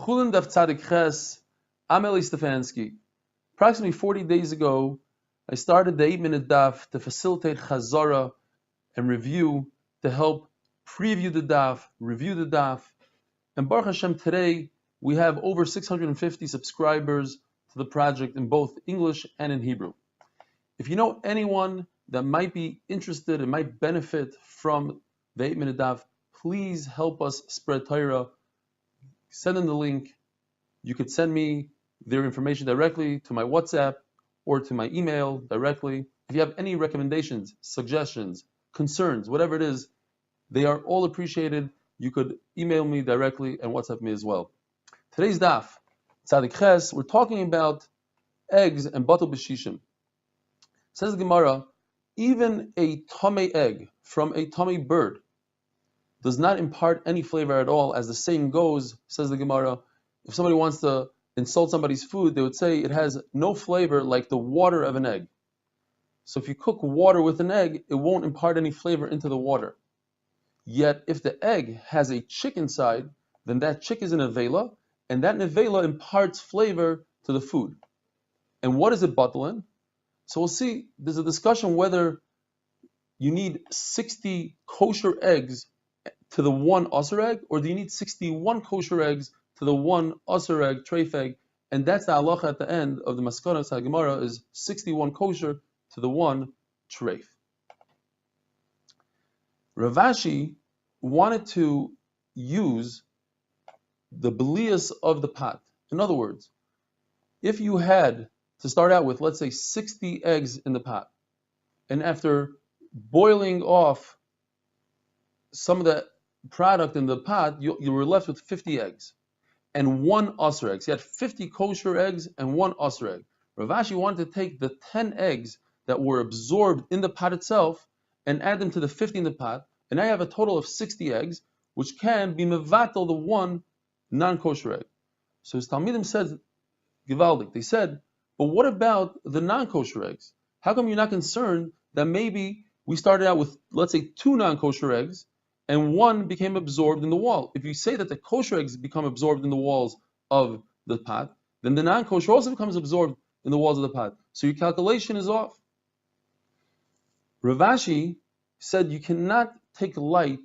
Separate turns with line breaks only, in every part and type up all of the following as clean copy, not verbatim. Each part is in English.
Chullin Daf Tzadik Ches, R Eli Stefansky. Approximately 40 days ago, I started the 8-minute daf to facilitate Chazara and review, to help preview the daf, review the daf. And Baruch Hashem, today we have over 650 subscribers to the project in both English and in Hebrew. If you know anyone that might be interested and might benefit from the 8-minute daf, please help us spread Torah. Send them the link. You could send me their information directly to my WhatsApp or to my email directly. If you have any recommendations, suggestions, concerns, whatever it is, they are all appreciated. You could email me directly and WhatsApp me as well. Today's daf, Tzadik Ches, we're talking about eggs and batel b'shishim. Says the Gemara, even a tamei egg from a tamei bird does not impart any flavor at all. As the saying goes, says the Gemara, if somebody wants to insult somebody's food, they would say it has no flavor like the water of an egg. So if you cook water with an egg, it won't impart any flavor into the water. Yet if the egg has a chick inside, then that chick is a nevela, and that nevela imparts flavor to the food. And what is it batel? So we'll see, there's a discussion whether you need 60 kosher eggs to the one asur egg, or do you need 61 kosher eggs to the one asur egg, treif egg? And that's the halacha at the end of the Maskana Gemara, is 61 kosher to the one treif. Rav Ashi wanted to use the belias of the pot. In other words, if you had to start out with, let's say, 60 eggs in the pot, and after boiling off some of the product in the pot, you were left with 50 eggs and one asur egg. So you had 50 kosher eggs and one asur egg. Rav Ashi wanted to take the 10 eggs that were absorbed in the pot itself and add them to the 50 in the pot, and now you have a total of 60 eggs, which can be mevatel the one non-kosher egg. So his Talmidim said, Givaldik, they said, but what about the non-kosher eggs? How come you're not concerned that maybe we started out with, let's say, 2 non-kosher eggs, and one became absorbed in the wall? If you say that the kosher eggs become absorbed in the walls of the pot, then the non-kosher also becomes absorbed in the walls of the pot. So your calculation is off. Rav Ashi said you cannot take light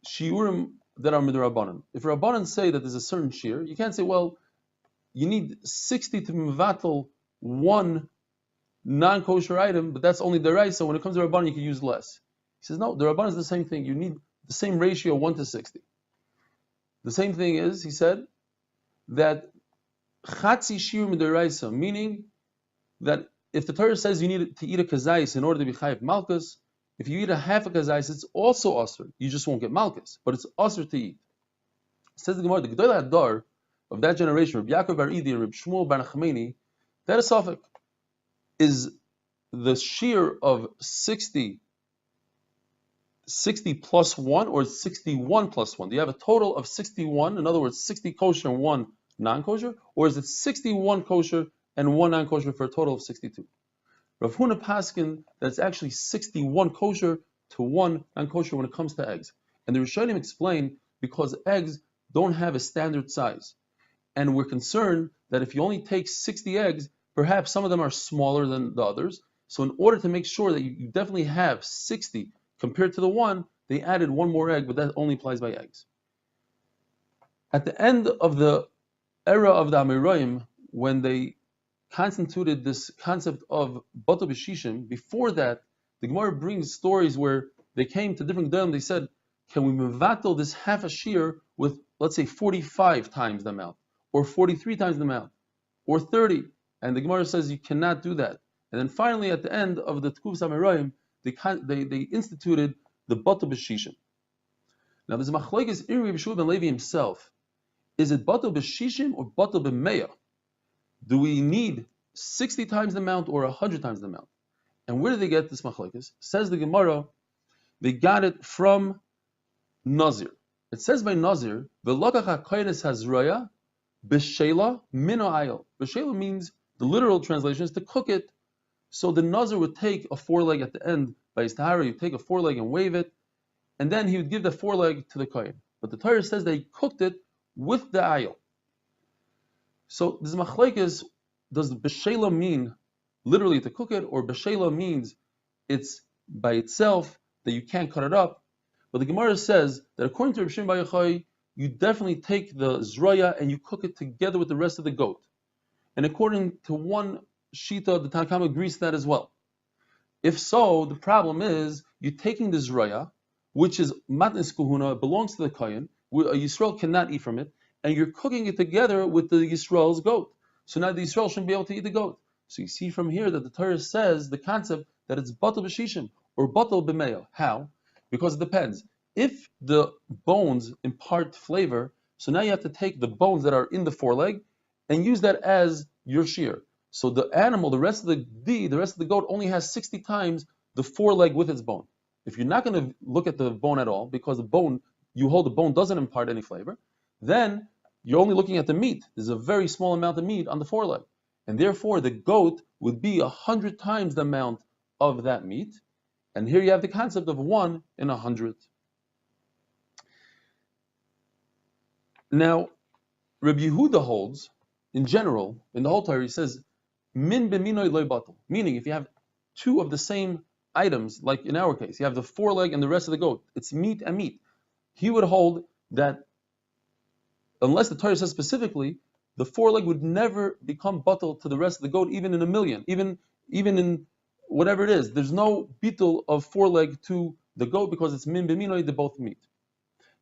shiurim that are midrabanan. If Rabbanan say that there's a certain shiur, you can't say, well, you need 60 to mevatel one non-kosher item, but that's only deraisa. So when it comes to Rabbanan, you can use less. He says, no, the Rabbanan is the same thing. You need the same ratio, 1 to 60. The same thing is, he said, that chatzi shiur midaraisa, meaning that if the Torah says you need to eat a kazais in order to be chayiv malchus, if you eat a half a kazais, it's also asur. You just won't get malchus, but it's asur to eat. Says the Gemara, the Gedolei Hadar of that generation, Rabbi Yaakov bar Idi and Rabbi Shmuel bar Nachmani, that is suffix. Is the shiur of 60 plus 1 or 61 plus 1? Do you have a total of 61, in other words, 60 kosher and 1 non-kosher? Or is it 61 kosher and 1 non-kosher for a total of 62? Rav Huna paskin, that's actually 61 kosher to 1 non-kosher when it comes to eggs. And the Rishonim explain because eggs don't have a standard size. And we're concerned that if you only take 60 eggs, perhaps some of them are smaller than the others. So in order to make sure that you definitely have 60 compared to the 1, they added 1 more egg, but that only applies by eggs. At the end of the era of the Amoraim, when they constituted this concept of batel b'shishim, before that, the Gemara brings stories where they came to different gedolim. They said, can we mevatel this half a shiur with, let's say, 45 times the amount, or 43 times the amount, or 30? And the Gemara says you cannot do that. And then finally, at the end of the Tekuvas Amoraim, they instituted the batel b'shishim. Now there's a machlokes in Rabbi Shua ben Levi himself. Is it batel b'shishim or batel b'meya? Do we need 60 times the amount or 100 times the amount? And where did they get this machlokes? Says the Gemara, they got it from Nazir. It says by Nazir, v'lokach hakohenes hazroya b'sheila min ha'ayil. B'sheila means, the literal translation is to cook it. So the Nazir would take a foreleg at the end by his tahara, he'd take a foreleg and wave it, and then he would give the foreleg to the kohen. But the Torah says that he cooked it with the ayil. So this machlekes, does b'shela mean literally to cook it, or b'shela means it's by itself that you can't cut it up? But the Gemara says that according to Reb Shimon Bar Yochai, you definitely take the zroya and you cook it together with the rest of the goat. And according to one shita, the Tanna Kamma agrees to that as well. If so, the problem is you're taking the zroya, which is matnes kuhuna, it belongs to the kohen, a Yisrael cannot eat from it, and you're cooking it together with the Yisrael's goat. So now the Yisrael shouldn't be able to eat the goat. So you see from here that the Torah says the concept that it's batal b'shishim or batal b'meya. How? Because it depends. If the bones impart flavor, so now you have to take the bones that are in the foreleg and use that as your shear. So the animal, the rest of the goat only has 60 times the foreleg with its bone. If you're not going to look at the bone at all, because you hold the bone doesn't impart any flavor, then you're only looking at the meat. There's a very small amount of meat on the foreleg. And therefore the goat would be 100 times the amount of that meat. And here you have the concept of 1 in 100. Now, Rabbi Yehuda holds, in general, in the whole Torah, he says, min b'minoi loy batal. Meaning, if you have two of the same items, like in our case, you have the foreleg and the rest of the goat, it's meat and meat. He would hold that, unless the Torah says specifically, the foreleg would never become batal to the rest of the goat, even in a million, even in whatever it is. There's no bitul of foreleg to the goat because it's min b'minoi, they're both meat.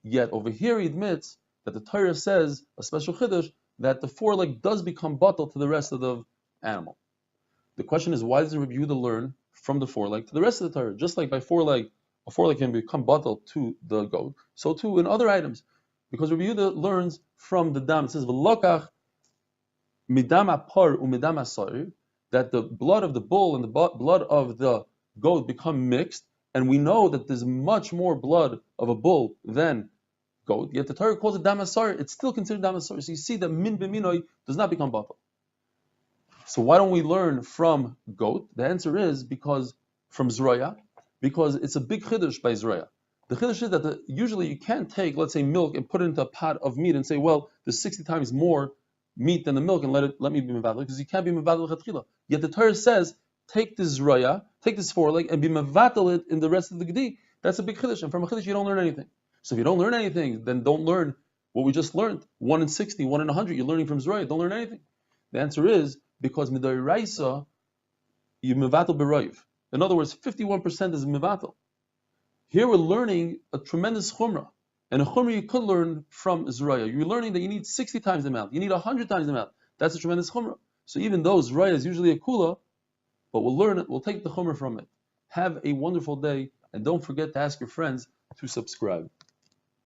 Yet over here he admits that the Torah says, a special chiddush, that the foreleg does become batal to the rest of the animal. The question is, why does Rabbi Yehuda learn from the foreleg to the rest of the Torah? Just like by a foreleg can become batal to the goat, so too in other items. Because Rabbi Yehuda learns from the dam. It says, v'lokach midam apar u'midam asar, that the blood of the bull and the blood of the goat become mixed, and we know that there's much more blood of a bull than goat, yet the Torah calls it damasar, it's still considered damasar. So you see that min b'minoi does not become batal. So why don't we learn from goat? The answer is because from zroya, because it's a big chiddush by zroya. The chiddush is that usually you can't take, let's say, milk and put it into a pot of meat and say, well, there's 60 times more meat than the milk and let me be mevadel, because you can't be mevadel chatchila. Yet the Torah says, take this zroya, take this foreleg, and be mevadel it in the rest of the gedi. That's a big chiddush, and from a chiddush you don't learn anything. So if you don't learn anything, then don't learn what we just learned. 1 in 60, 1 in 100, you're learning from zroya. Don't learn anything. The answer is because midai raisa, you mevatel b'roiv. In other words, 51% is mevatel. Here we're learning a tremendous chumrah. And a chumrah you could learn from zroya. You're learning that you need 60 times the amount. You need 100 times the amount. That's a tremendous chumrah. So even though zroya is usually a kula, but we'll learn it, we'll take the chumrah from it. Have a wonderful day, and don't forget to ask your friends to subscribe.